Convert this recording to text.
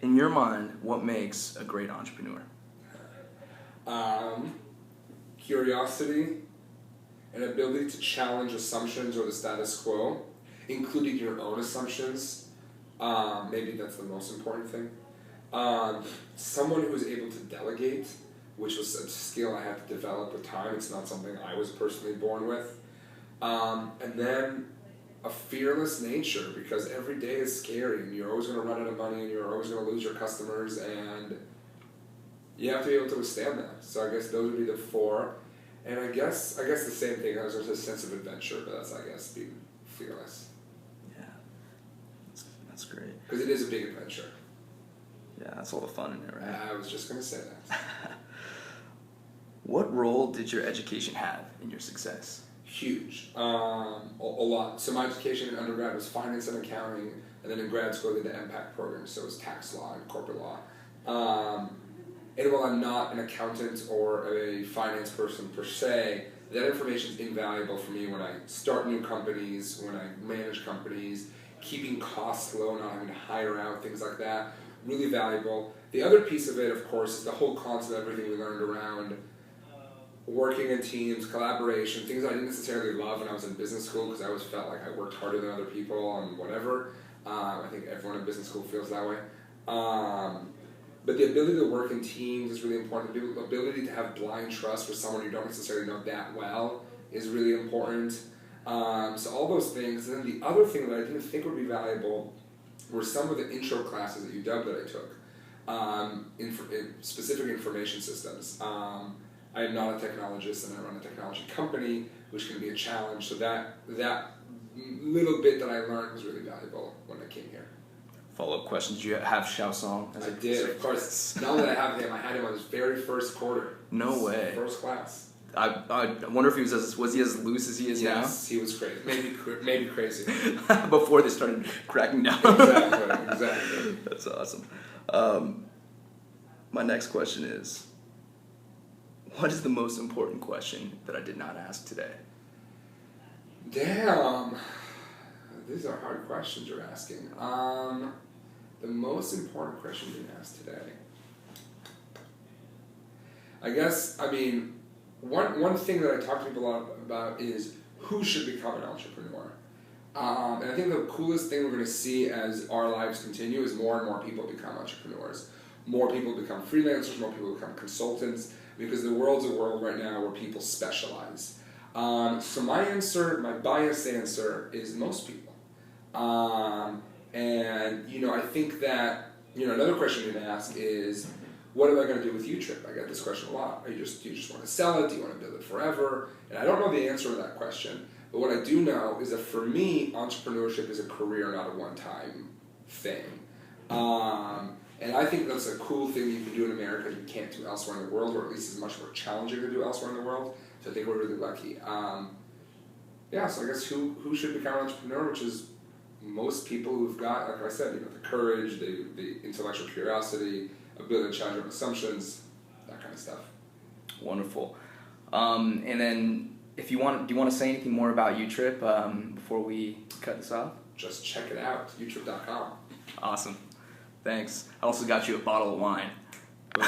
In your mind, what makes a great entrepreneur? Curiosity, an ability to challenge assumptions or the status quo, including your own assumptions. Maybe that's the most important thing. Someone who is able to delegate, which was a skill I had to develop with time. It's not something I was personally born with. And then a fearless nature, because every day is scary and you're always going to run out of money and you're always going to lose your customers, and you have to be able to withstand that. So I guess those would be the four. And I guess the same thing. There's a sense of adventure, but that's, I guess, being fearless. Yeah, that's great. Because it is a big adventure. Yeah, that's all the fun in it, right? I was just going to say that. What role did your education have in your success? Huge. A lot. So my education in undergrad was finance and accounting, and then in grad school I did the MPAC program, so it was tax law and corporate law. And while I'm not an accountant or a finance person per se, that information is invaluable for me when I start new companies, when I manage companies, keeping costs low, not having to hire out, things like that. Really valuable. The other piece of it, of course, is the whole concept of everything we learned around working in teams, collaboration, things I didn't necessarily love when I was in business school because I always felt like I worked harder than other people on whatever. I think everyone in business school feels that way. But the ability to work in teams is really important. The ability to have blind trust with someone you don't necessarily know that well is really important. So all those things. And then the other thing that I didn't think would be valuable were some of the intro classes at UW that I took, in specific information systems. I am not a technologist and I run a technology company, which can be a challenge. So that little bit that I learned was really valuable when I came here. Follow-up questions. Do you have Xiao Song? I did, of course. Now that I have him, I had him on his very first quarter. No way. First class. I wonder if he was he as loose as he is now? Yes, he was crazy. Maybe crazy. Before they started cracking down. Exactly. That's awesome. My next question is, what is the most important question that I did not ask today? Damn. These are hard questions you're asking. The most important question you didn't ask today. I guess, one thing that I talk to people a lot about is who should become an entrepreneur. And I think the coolest thing we're going to see as our lives continue is more and more people become entrepreneurs. More people become freelancers, more people become consultants, because the world's a world right now where people specialize. So my biased answer is most people. I think that, another question you can ask is, what am I going to do with UTrip? I get this question a lot. Do you just want to sell it? Do you want to build it forever? And I don't know the answer to that question. But what I do know is that for me, entrepreneurship is a career, not a one-time thing. And I think that's a cool thing you can do in America that you can't do elsewhere in the world, or at least is much more challenging to do elsewhere in the world. So I think we're really lucky. So I guess who should become an entrepreneur, which is most people who've got, like I said, the courage, the intellectual curiosity, ability to challenge your assumptions, that kind of stuff. Wonderful. And then, do you want to say anything more about UTrip before we cut this off? Just check it out, utrip.com. Awesome. Thanks. I also got you a bottle of wine.